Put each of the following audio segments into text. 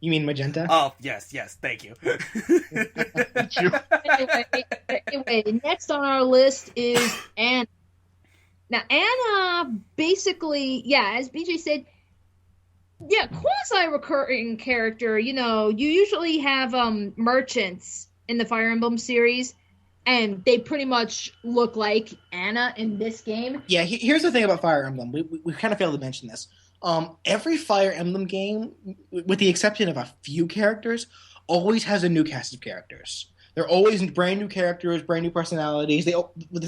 You mean magenta? Oh, yes, thank you. Anyway, next on our list is Anna. Now, Anna, basically, as BJ said, quasi-recurring character. You usually have merchants in the Fire Emblem series, and they pretty much look like Anna in this game. Yeah, here's the thing about Fire Emblem. We kind of failed to mention this. Every Fire Emblem game, with the exception of a few characters, always has a new cast of characters. They're always brand new characters, brand new personalities. They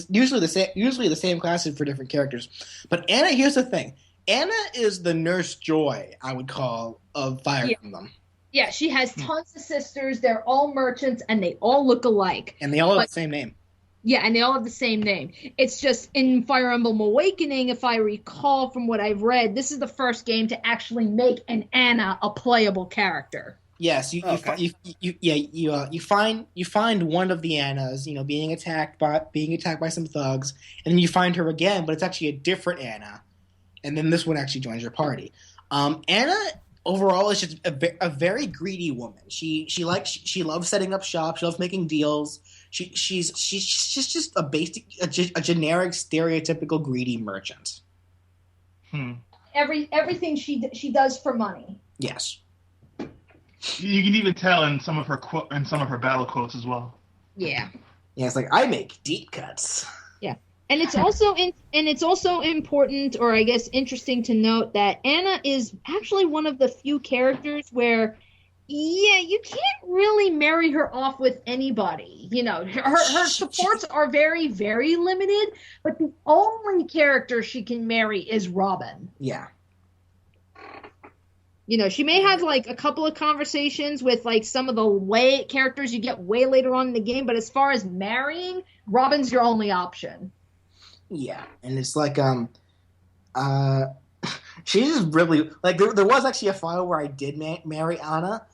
usually the same classes for different characters. But Anna, here's the thing. Anna is the Nurse Joy, I would call, of Fire Emblem. Yeah, she has tons of sisters. They're all merchants, and they all look alike. And they all have the same name. Yeah, and they all have the same name. It's just in Fire Emblem Awakening, if I recall from what I've read, this is the first game to actually make an Anna a playable character. Yes, you find one of the Annas, being attacked by some thugs, and then you find her again, but it's actually a different Anna, and then this one actually joins your party. Anna overall is just a very greedy woman. She loves setting up shop. She loves making deals. She's just a generic stereotypical greedy merchant. Everything she does for money. Yes. You can even tell in some of her battle quotes as well. Yeah. Yeah, it's like, I make deep cuts. Yeah. And it's also important, or I guess interesting to note, that Anna is actually one of the few characters where, you can't really marry her off with anybody. Her supports are very, very limited, but the only character she can marry is Robin. Yeah. She may have a couple of conversations with some of the characters you get way later on in the game, but as far as marrying, Robin's your only option. Yeah, and it's she's just really there was actually a file where I did marry Anna.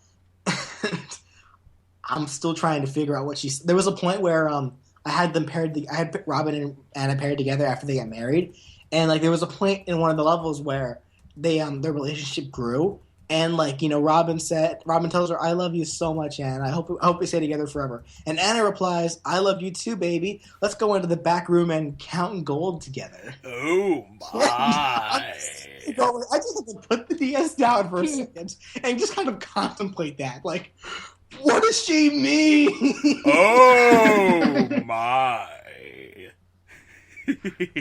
I'm still trying to figure out what she's. There was a point where I had them paired. I had Robin and Anna paired together after they got married, and there was a point in one of the levels where they their relationship grew. And Robin tells her, "I love you so much, Anna. I hope we stay together forever." And Anna replies, "I love you too, baby. Let's go into the back room and count gold together." Oh my! I just have to put the DS down for a second and just kind of contemplate that. What does she mean? Oh my!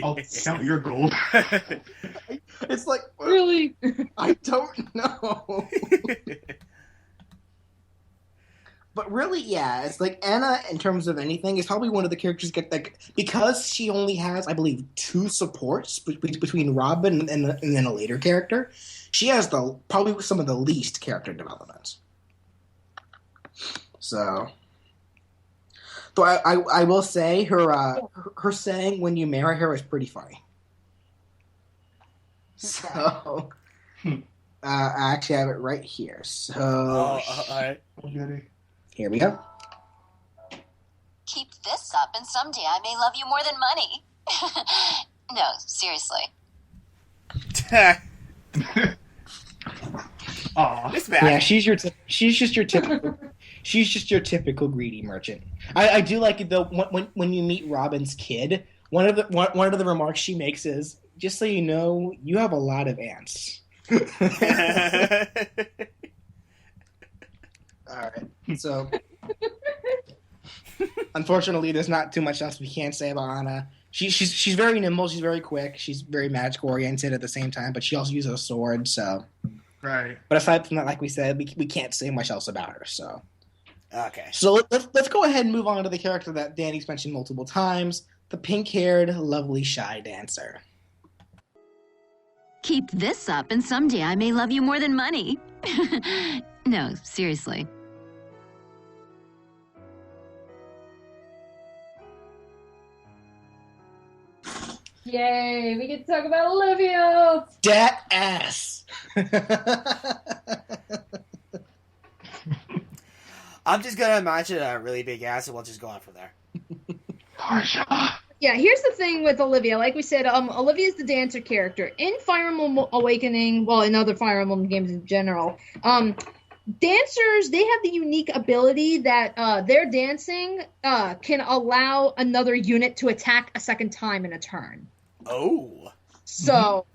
I'll count your gold. It's really? I don't know. But really, yeah, it's Anna, in terms of anything, is probably one of the characters because she only has, I believe, 2 supports between Robin and then a later character. She has probably some of the least character development. So I will say her saying when you marry her is pretty funny. So I actually have it right here. So all right. Here we go. Keep this up and someday I may love you more than money. No, seriously. Yeah, she's just your typical greedy merchant. I do like it though when you meet Robin's kid. One of the remarks she makes is, "Just so you know, you have a lot of ants." All right. So, unfortunately, there's not too much else we can say about Anna. She's very nimble. She's very quick. She's very magic oriented at the same time, but she also uses a sword. So, right. But aside from that, like we said, we can't say much else about her. So, okay. So let's go ahead and move on to the character that Danny's mentioned multiple times: the pink-haired, lovely shy dancer. Keep this up and someday I may love you more than money. No, seriously. Yay, we get to talk about Olivia! Dat ass! I'm just going to imagine a really big ass and we'll just go on from there. Yeah, here's the thing with Olivia. Like we said, Olivia's the dancer character. In Fire Emblem Awakening, well, in other Fire Emblem games in general, dancers, they have the unique ability that their dancing can allow another unit to attack a second time in a turn. Oh. So,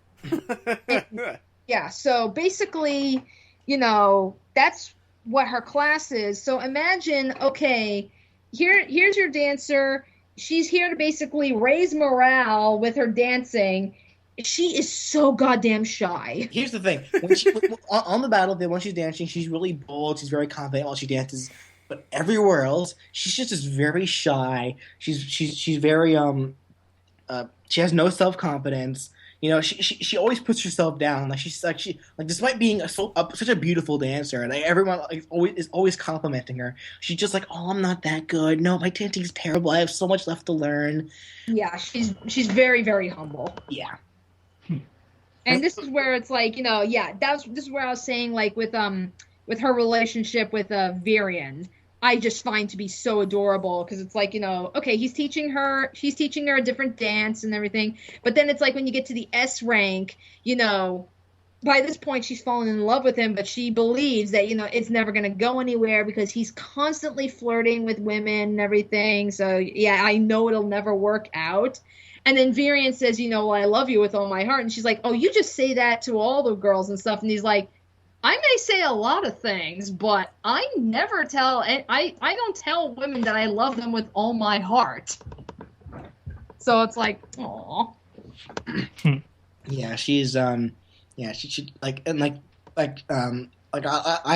yeah, so basically, that's what her class is. So imagine, okay, here's your dancer. She's here to basically raise morale with her dancing. She is so goddamn shy. Here's the thing: when she on the battlefield, when she's dancing, she's really bold. She's very confident while she dances. But everywhere else, she's just very shy. She's very she has no self-confidence. She always puts herself down. Like despite being such a beautiful dancer, and everyone is always complimenting her. She's just like, oh, I'm not that good. No, my dancing's terrible. I have so much left to learn. Yeah, she's very, very humble. Yeah. And this is where it's like, this is where I was saying, like, with her relationship with Virian, I just find to be so adorable, because it's like, okay, she's teaching her a different dance and everything, but then it's like when you get to the S rank, by this point she's fallen in love with him, but she believes that, it's never going to go anywhere because he's constantly flirting with women and everything, so yeah, I know it'll never work out. And then Virian says, well, I love you with all my heart. And she's like, oh, you just say that to all the girls and stuff. And he's like, I may say a lot of things, but I never tell, I don't tell women that I love them with all my heart. So it's like, aw. Yeah, she's, she I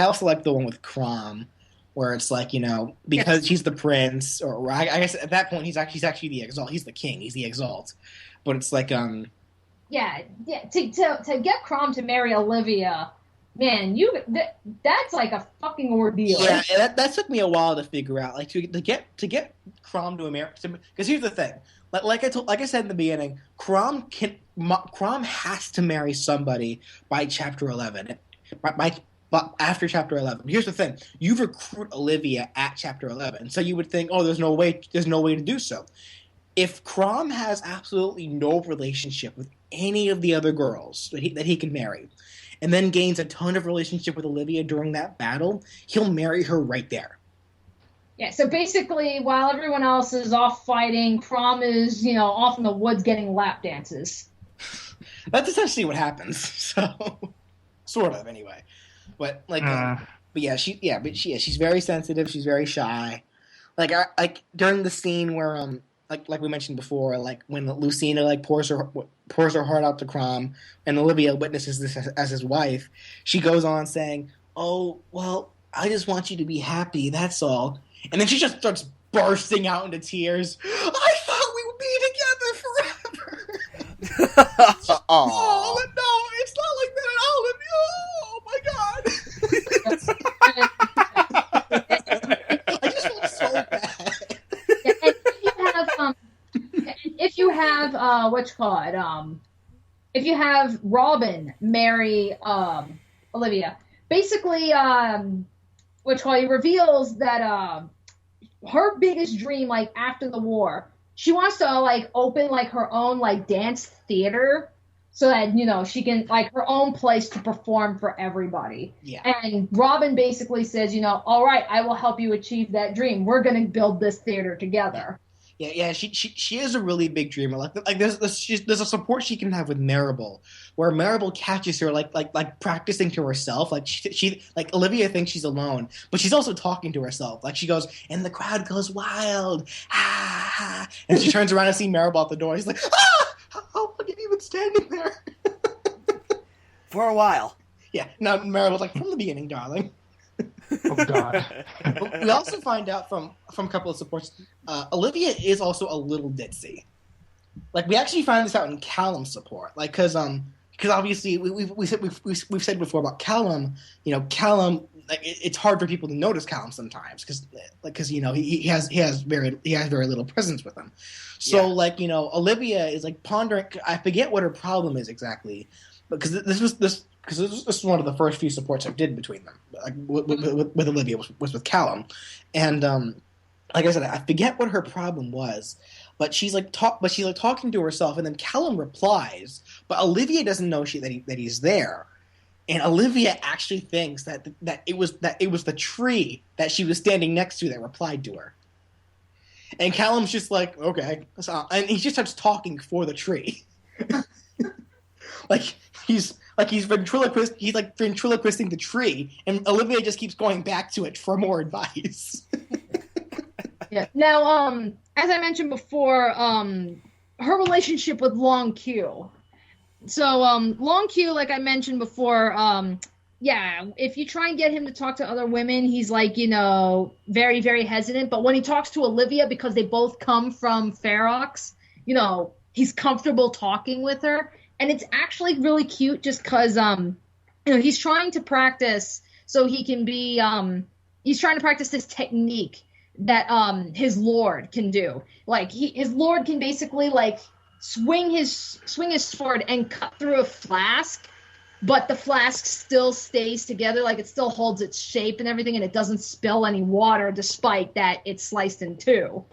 also like the one with Crom, where it's like, because he's the prince, or I guess at that point he's actually the exalt. He's the king. He's the exalt. But it's like, to get Crom to marry Olivia, man, that's like a fucking ordeal. Yeah, that took me a while to figure out. Like to get Crom to America. Because here's the thing. Like I said in the beginning, Crom has to marry somebody by chapter 11. But after chapter 11, here's the thing: you recruit Olivia at chapter 11, so you would think, oh, there's no way to do so. If Crom has absolutely no relationship with any of the other girls that he can marry, and then gains a ton of relationship with Olivia during that battle, he'll marry her right there. Yeah, so basically, while everyone else is off fighting, Crom is, off in the woods getting lap dances. That's essentially what happens. So, sort of, anyway. But she's very sensitive. She's very shy. Like during the scene where like we mentioned before, like when Lucina pours her heart out to Crom, and Olivia witnesses this as his wife, she goes on saying, "Oh well, I just want you to be happy. That's all." And then she just starts bursting out into tears. I thought we would be together forever. Oh no, it's not like that at all. Oh my god. I just felt so bad. If you have if you have Robin marry Olivia, basically he reveals that her biggest dream, like after the war, she wants to open her own dance theater, so that she can her own place to perform for everybody. Yeah. And Robin basically says, all right, I will help you achieve that dream. We're going to build this theater together. Yeah. She is a really big dreamer. Like there's a support she can have with Maribel, where Maribel catches her like practicing to herself. Like she Olivia thinks she's alone, but she's also talking to herself. Like she goes, and the crowd goes wild, ah, and she turns around and see Maribel at the door. She's like, ah, how long have you been standing there? For a while. Yeah. No, Maribel's like, from the beginning, darling. Oh God. We also find out from a couple of supports, Olivia is also a little ditzy. Like we actually find this out in Callum's support, because obviously we've said before about Callum. Callum, it's hard for people to notice Callum sometimes because he has very little presence with him. So Olivia is pondering. I forget what her problem is exactly, because this is one of the first few supports I did between them, with Olivia was with Callum, and like I said, I forget what her problem was, but she's talking to herself, and then Callum replies, but Olivia doesn't know that he's there, And Olivia actually thinks that it was the tree that she was standing next to that replied to her. And Callum's just like, okay, and he just starts talking for the tree, he's ventriloquisting the tree, and Olivia just keeps going back to it for more advice. Yeah. Now, as I mentioned before, her relationship with Long Q. So, Long Q, like I mentioned before, if you try and get him to talk to other women, he's like, very, very hesitant. But when he talks to Olivia, because they both come from Ferox, he's comfortable talking with her. And it's actually really cute just because, he's trying to practice so he can be, he's trying to practice this technique that his lord can do. Like, his lord can basically, like, swing his sword and cut through a flask, but the flask still stays together, like it still holds its shape and everything, and it doesn't spill any water despite that it's sliced in two.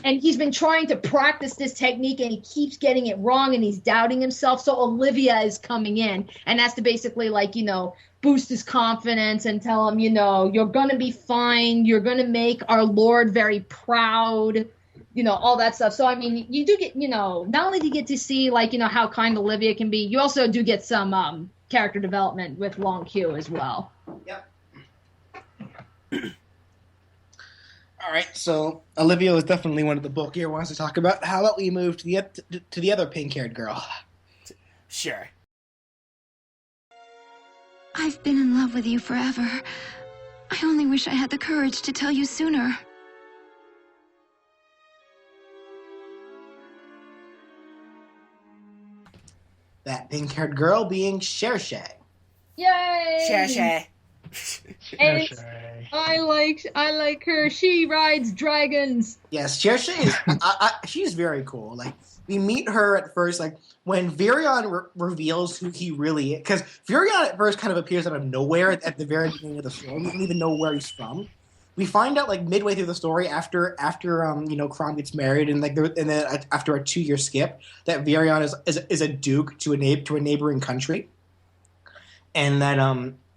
And he's been trying to practice this technique, and he keeps getting it wrong, and he's doubting himself. So Olivia is coming in and has to basically, like, boost his confidence and tell him, you're going to be fine. You're going to make our Lord very proud, all that stuff. So, I mean, you do get, not only do you get to see, like, how kind Olivia can be, you also do get some character development with Long Q as well. Yep. All right, so Olivia was definitely one of the bulkier ones to talk about. How about we move to the other pink-haired girl? Sure. I've been in love with you forever. I only wish I had the courage to tell you sooner. That pink-haired girl being Cherche. Yay! Cherche. And I like her. She rides dragons. Yes, Cherche is. She's very cool. Like, we meet her at first, like when Virion reveals who he really is, because Virion at first kind of appears out of nowhere at the very beginning of the story. We don't even know where he's from. We find out like midway through the story after Crom gets married and then after a 2-year skip that Virion is a duke to a neighboring country, and that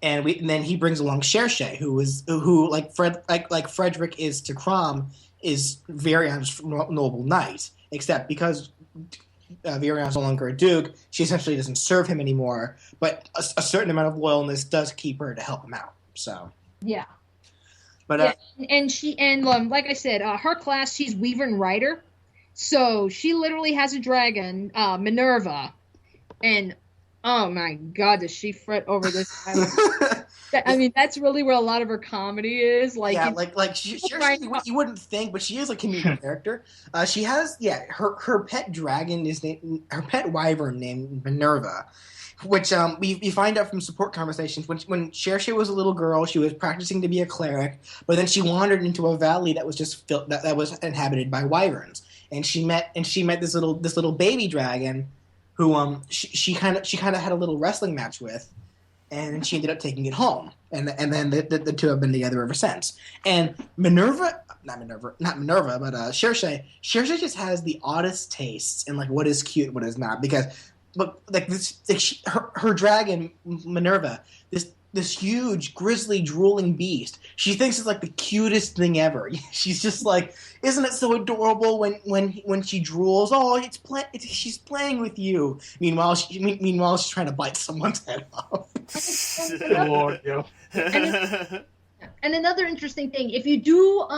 and then he brings along Cherche, who like Frederick is to Crom, is Virion's noble knight, except because Virion's no longer a duke, she essentially doesn't serve him anymore. But a certain amount of loyalness does keep her to help him out. So yeah. But like I said, her class, she's Weaver and Rider, so she literally has a dragon, Minerva, and oh my God, does she fret over this? I mean, that's really where a lot of her comedy is. Like, yeah, you wouldn't think, but she is a comedic character. She has her pet dragon is named, her pet wyvern named Minerva. Which we find out from support conversations. When Cherche was a little girl, she was practicing to be a cleric, but then she wandered into a valley that was just that was inhabited by wyverns, and she met this little baby dragon, who she kind of had a little wrestling match with, and she ended up taking it home, and then the two have been together ever since. And Cherche just has the oddest tastes in like what is cute and what is not, because. But like this, her dragon Minerva, this huge grizzly drooling beast. She thinks it's like the cutest thing ever. She's just like, isn't it so adorable when she drools? Oh, she's playing with you. Meanwhile, she's trying to bite someone's head off. Lord, yo. And another interesting thing, if you do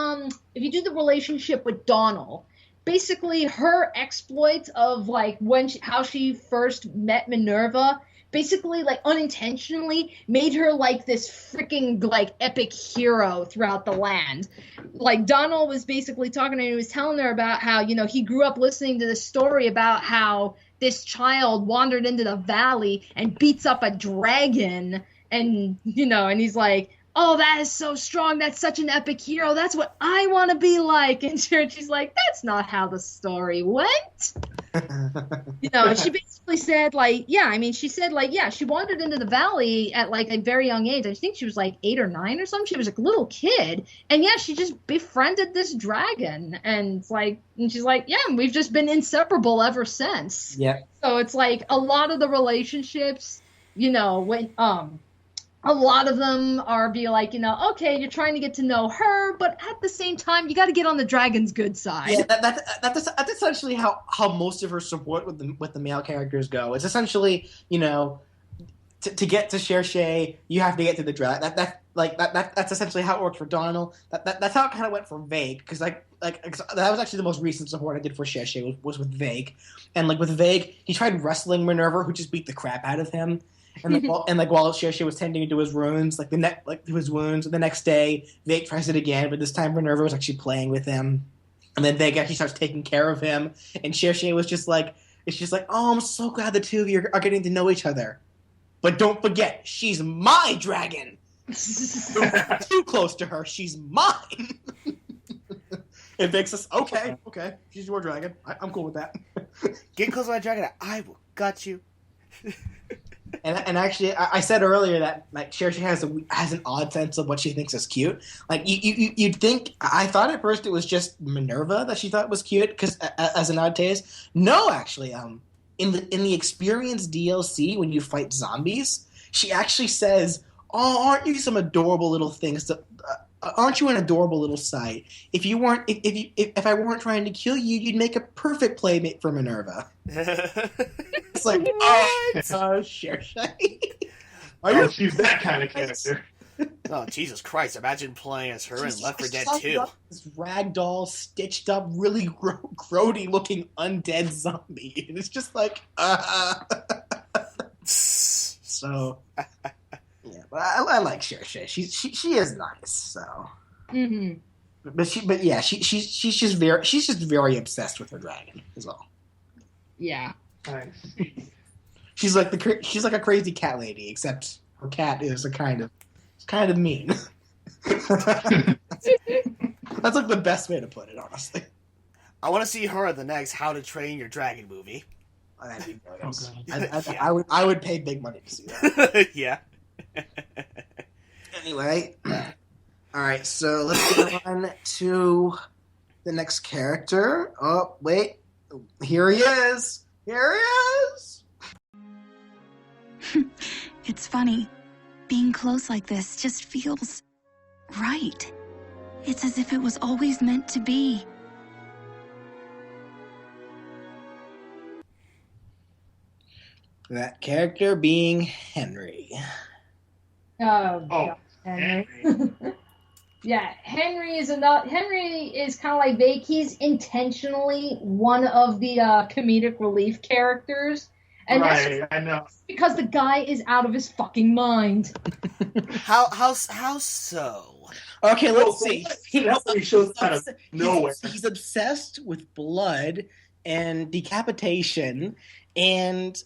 the relationship with Donald. Basically, her exploits of like how she first met Minerva, basically like unintentionally made her like this freaking like epic hero throughout the land. Like Donald was basically talking to her, he was telling her about how he grew up listening to this story about how this child wandered into the valley and beats up a dragon, and and he's like, oh, that is so strong. That's such an epic hero. That's what I want to be like. And she's like, that's not how the story went. And she basically said, she wandered into the valley at like a very young age. I think she was like 8 or 9 or something. She was like a little kid. And she just befriended this dragon. And she's like, we've just been inseparable ever since. Yeah. So it's like a lot of the relationships when a lot of them are be like, okay, you're trying to get to know her, but at the same time, you got to get on the dragon's good side. Yeah, that's essentially how most of her support with the male characters go. It's essentially, to get to Cherche, you have to get to the dragon. That's essentially how it worked for Donald. That's how it kind of went for Vague, because that was actually the most recent support I did for Cherche was with Vague, and with Vague, he tried wrestling Minerva, who just beat the crap out of him. And while Cherche was tending to his wounds, to his wounds, the next day Vague tries it again, but this time Minerva was actually playing with him, and then Vague actually starts taking care of him, and Cherche was just like, oh, I'm so glad the two of you are getting to know each other, but don't forget, she's my dragon. Don't get too close to her, she's mine. And Vague says, okay, she's your dragon. I'm cool with that. Get close to my dragon, I will gut you. And actually, I said earlier that Cherche has an odd sense of what she thinks is cute. You'd think, I thought at first it was just Minerva that she thought was cute because as an odd taste. No, actually, in the Experience DLC when you fight zombies, she actually says, "Oh, aren't you some adorable little things? Aren't you an adorable little sight? If I weren't trying to kill you, you'd make a perfect playmate for Minerva." It's like, Cherche. She's that kind of character. Oh, Jesus Christ, imagine playing as her in Left 4 Dead 2. This ragdoll, stitched up, really grody looking undead zombie. And it's just like, So, yeah, but I like Cherche. She is nice, so. Mm-hmm. She's just very obsessed with her dragon, is all. Yeah. Nice. She's like a crazy cat lady, except her cat is kind of mean. That's the best way to put it, honestly. I want to see her in the next How to Train Your Dragon movie. Oh, that'd be brilliant. Okay. I would pay big money to see that. Yeah. Anyway, all right, so let's go on to the next character. Oh, wait. Here he is. It's funny. Being close like this just feels right. It's as if it was always meant to be. That character being Henry. Yeah, Henry. Yeah, Henry is kind of like Vague. He's intentionally one of the comedic relief characters. And Right, I know. because the guy is out of his fucking mind. How so? Okay, let's see. He shows out of nowhere. He's obsessed with blood and decapitation, and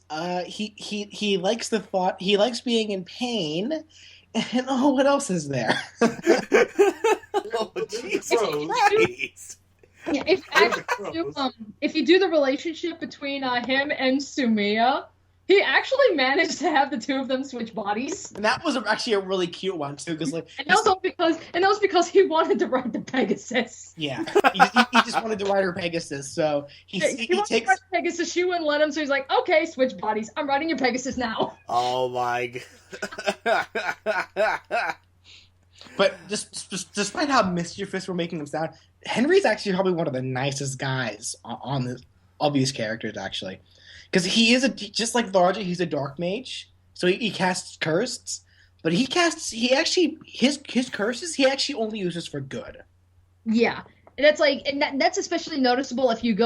he likes the thought. He likes being in pain, and what else is there? Oh, Jesus Christ. Yeah, if you do the relationship between him and Sumiya, he actually managed to have the two of them switch bodies. And that was actually a really cute one too, because And that was because he wanted to ride the Pegasus. yeah, he just wanted to ride her Pegasus, so he wanted to takes. ride the Pegasus. She wouldn't let him, so he's like, "Okay, switch bodies. I'm riding your Pegasus now." Oh my god. But despite how mischievous we're making him sound, Henry's actually probably one of the nicest guys on all these characters, actually. Because he is just like Larger, he's a dark mage, so he casts curses, but his curses he actually only uses for good. Yeah, and that's especially noticeable if you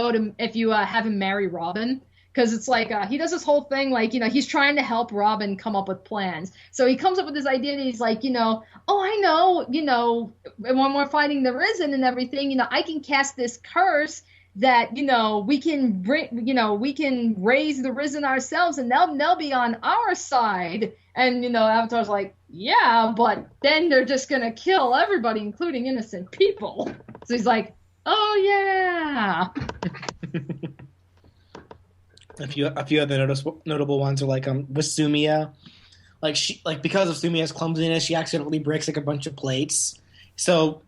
have him marry Robin. Because it's like, he does this whole thing, like, he's trying to help Robin come up with plans. So he comes up with this idea, and he's like, oh, I know, when we're fighting the Risen and everything, I can cast this curse that, we can raise the Risen ourselves, and they'll be on our side. And, Avatar's like, yeah, but then they're just going to kill everybody, including innocent people. So he's like, oh, yeah. A few other notable ones are with Sumiya, because of Sumiya's clumsiness, she accidentally breaks a bunch of plates. So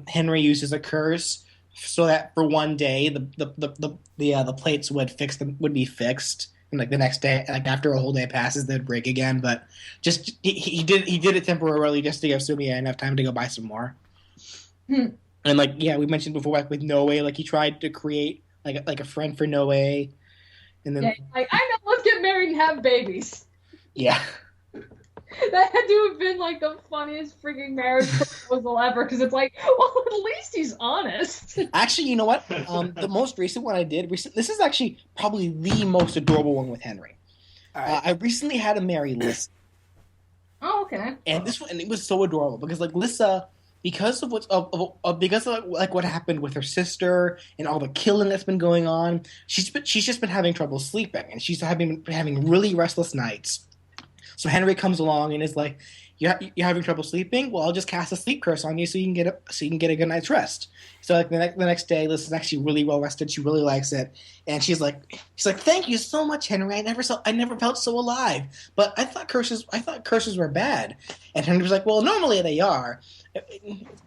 Henry uses a curse so that for one day the plates would be fixed, And like the next day, like after a whole day passes, they'd break again. But just he did it temporarily just to give Sumiya enough time to go buy some more. And like we mentioned before, like with Noe, like he tried to create like a friend for Noe, and then like I know, let's get married and have babies. Yeah. That had to have been like the funniest freaking marriage proposal ever, because it's like, well, at least he's honest. Actually, you know what? The most recent one I did, this is actually probably the most adorable one with Henry. Right. I recently had to marry Lissa. Oh, okay. And this one, and it was so adorable because like Lissa, because of what happened with her sister and all the killing that's been going on, she's just been having trouble sleeping, and she's having really restless nights. So Henry comes along and is like, "You're having trouble sleeping? Well, I'll just cast a sleep curse on you so you can get a good night's rest." So like the next day, Liz is actually really well rested. She really likes it, and she's like, "Thank you so much, Henry. I never felt so alive. But I thought curses were bad." And Henry was like, "Well, normally they are.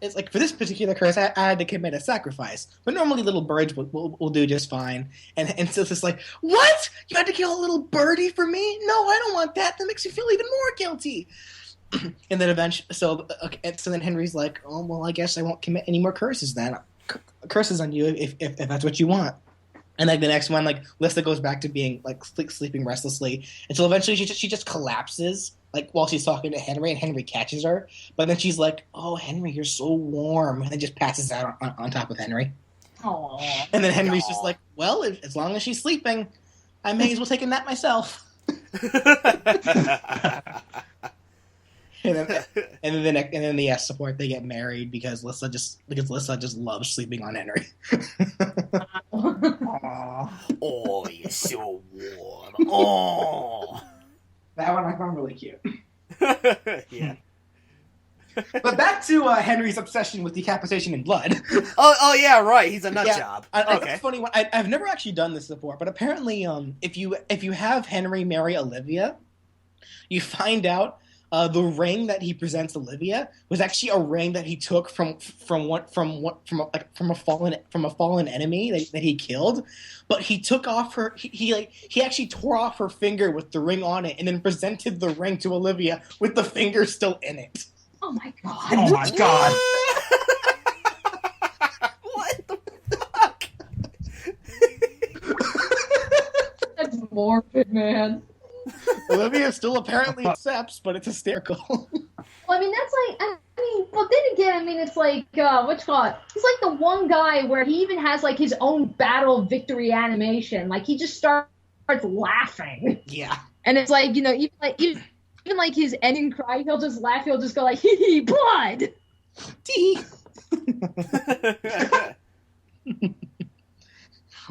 It's like for this particular curse, I had to commit a sacrifice. But normally little birds will do just fine." And so it's just like, "What? You had to kill a little birdie for me? No, I don't want that. That makes me feel even more guilty." And then eventually, so then Henry's like, "Oh well, I guess I won't commit any more curses then. Curses on you if that's what you want." And like the next one, like Lissa goes back to being like sleeping restlessly until eventually she just collapses like while she's talking to Henry, and Henry catches her. But then she's like, "Oh, Henry, you're so warm," and then just passes out on top of Henry. Aww. And then Henry's just like, "Well, as long as she's sleeping, I may as well take a nap myself." And then the S support, they get married because Lissa just loves sleeping on Henry. Oh, you're so warm. Oh, that one I found really cute. Yeah. But back to Henry's obsession with decapitation and blood. Oh yeah, right. He's a nut job. Okay. It's funny. I've never actually done this before, but apparently, if you have Henry marry Olivia, you find out the ring that he presents Olivia was actually a ring that he took from a fallen enemy that he killed, but he took off her he actually tore off her finger with the ring on it and then presented the ring to Olivia with the finger still in it. Oh my god! Oh my god! What the fuck? That's morbid, man. Olivia still apparently accepts, but it's hysterical. Well, I mean, that's like, but then again, I mean, it's like, what's called? He's like the one guy where he even has like his own battle victory animation. Like he just starts laughing. Yeah. And it's like, you know, even like his ending cry, he'll just laugh. He'll just go like, hee hee, blood. Tee.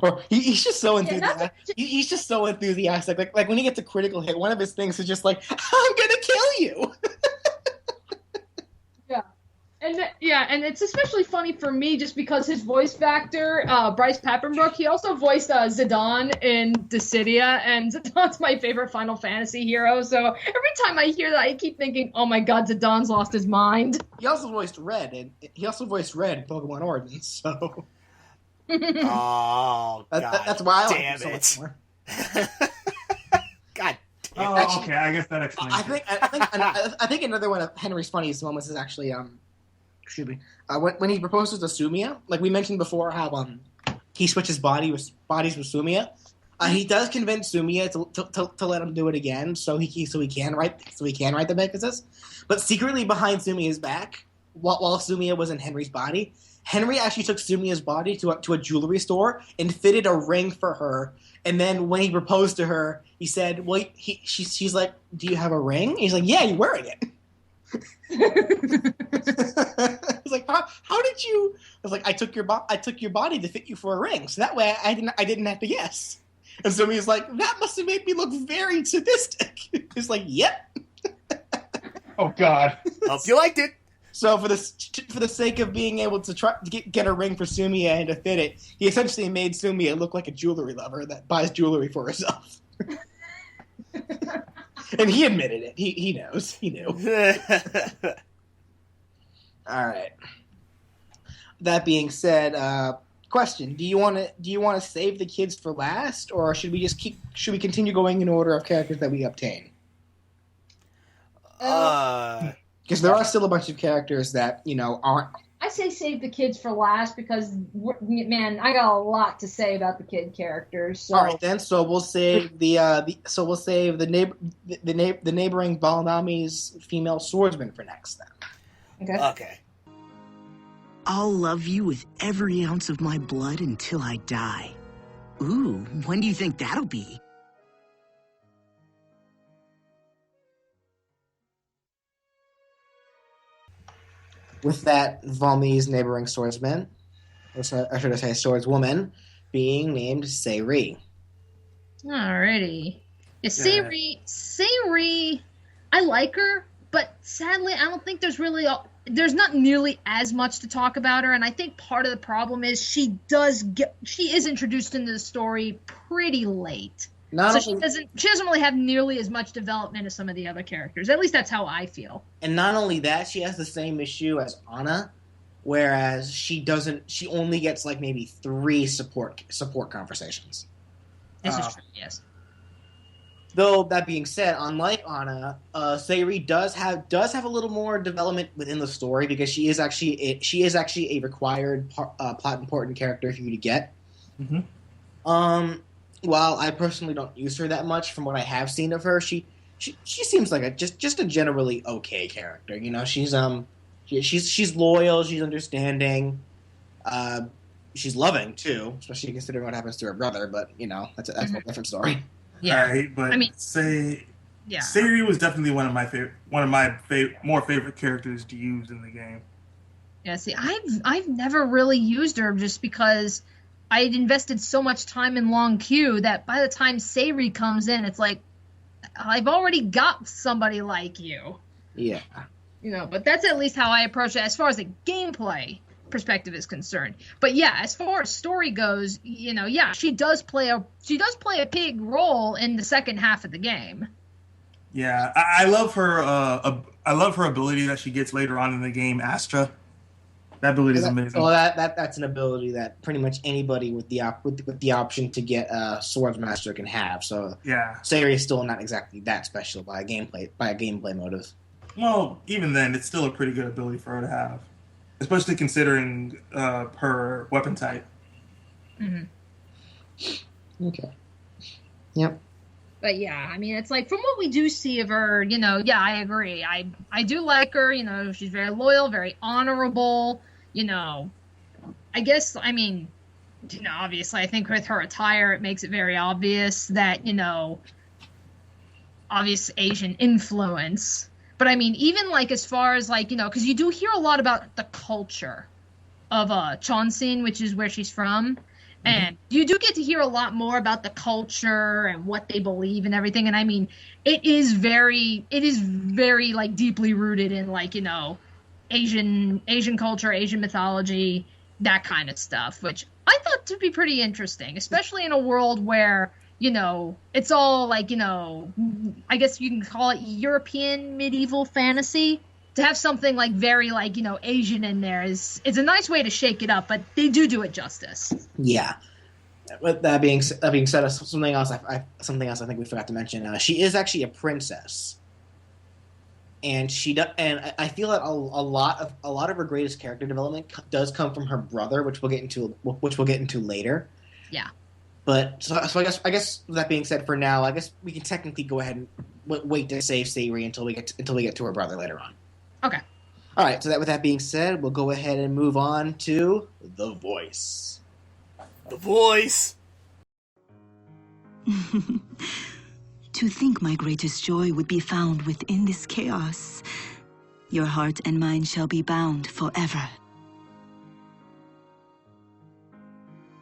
Or he's just so enthusiastic. He's just so enthusiastic. Like when he gets a critical hit, one of his things is just like, "I'm gonna kill you." Yeah, and it's especially funny for me just because his voice actor, Bryce Papenbrook, he also voiced Zidane in Dissidia, and Zidane's my favorite Final Fantasy hero. So every time I hear that, I keep thinking, "Oh my God, Zidane's lost his mind." He also voiced Red in Pokemon Origins. So. Oh, God. That's why I damn like him so much more. God. Oh, Actually, okay. I guess that explains. I think another one of Henry's funniest moments is actually excuse me, when he proposes to Sumiya. Like we mentioned before, how he switches bodies with Sumiya. He does convince Sumiya to let him do it again, so he can write the Pegasus. But secretly behind Sumiya's back, while Sumiya was in Henry's body, Henry actually took Sumiya's body to a jewelry store and fitted a ring for her. And then when he proposed to her, he said, "Well, she's like, do you have a ring?" And he's like, "Yeah, you're wearing it." He's like, how did you? I was like, I took your body to fit you for a ring, so that way I didn't have to guess. And Sumiya's like, "That must have made me look very sadistic." He's like, "Yep." Oh God. Hope you liked it. So for the sake of being able to try to get a ring for Sumiya and to fit it, he essentially made Sumiya look like a jewelry lover that buys jewelry for herself. And he admitted it. He knows. He knew. All right. That being said, question: Do you want to save the kids for last, or should we continue going in order of characters that we obtain? Because there are still a bunch of characters that aren't. I say save the kids for last because, man, I got a lot to say about the kid characters. So. All right, then. So we'll save the neighboring Balnami's female swordsman for next. Then. Okay. I'll love you with every ounce of my blood until I die. Ooh, when do you think that'll be? With that, Valmy's neighboring swordsman, or should I say swordswoman, being named Sayri. Alrighty. Yeah, Sayri, I like her, but sadly, I don't think there's not nearly as much to talk about her, and I think part of the problem is she is introduced into the story pretty late. She doesn't really have nearly as much development as some of the other characters. At least that's how I feel. And not only that, she has the same issue as Anna, whereas she only gets like maybe 3 support conversations. This is true, yes. Though that being said, unlike Anna, Sayri does have a little more development within the story because she is actually a required plot important character for you to get. Mm-hmm. While I personally don't use her that much, from what I have seen of her, she seems like just a generally okay character. She's loyal, she's understanding, she's loving too, especially considering what happens to her brother. But that's a different story. Yeah, right, but Sayri was definitely one of my more favorite characters to use in the game. Yeah, see, I've never really used her just because I had invested so much time in Long Q that by the time Sayri comes in, it's like, I've already got somebody like you. Yeah. But that's at least how I approach it as far as the gameplay perspective is concerned. But yeah, as far as story goes, she does play a big role in the second half of the game. Yeah, I love her. I love her ability that she gets later on in the game, Astra. That ability is amazing. Well, that's an ability that pretty much anybody with the option to get a Swordsmaster can have. So yeah, Sayri is still not exactly that special by a gameplay motive. Well, even then, it's still a pretty good ability for her to have, especially considering her weapon type. Mm-hmm. Okay. Yep. But yeah, I mean, it's like from what we do see of her, I agree. I do like her. She's very loyal, very honorable. I guess, obviously, I think with her attire, it makes it very obvious that, obvious Asian influence. But I mean, even like as far as like, because you do hear a lot about the culture of Chonsin, which is where she's from. And you do get to hear a lot more about the culture and what they believe and everything. And I mean, it is very like deeply rooted in like, Asian culture, Asian mythology, that kind of stuff, which I thought to be pretty interesting, especially in a world where, it's all like, I guess you can call it European medieval fantasy. To have something like very like, Asian in there is a nice way to shake it up, but they do it justice. Yeah. With that being said, something else I think we forgot to mention. She is actually a princess, and I feel that a lot of her greatest character development does come from her brother, which we'll get into later. Yeah. But so I guess with that being said, for now, I guess we can technically go ahead and wait to save Sayri until we get to her brother later on. Okay. All right. So with that being said, we'll go ahead and move on to the voice. The voice. To think my greatest joy would be found within this chaos. Your heart and mine shall be bound forever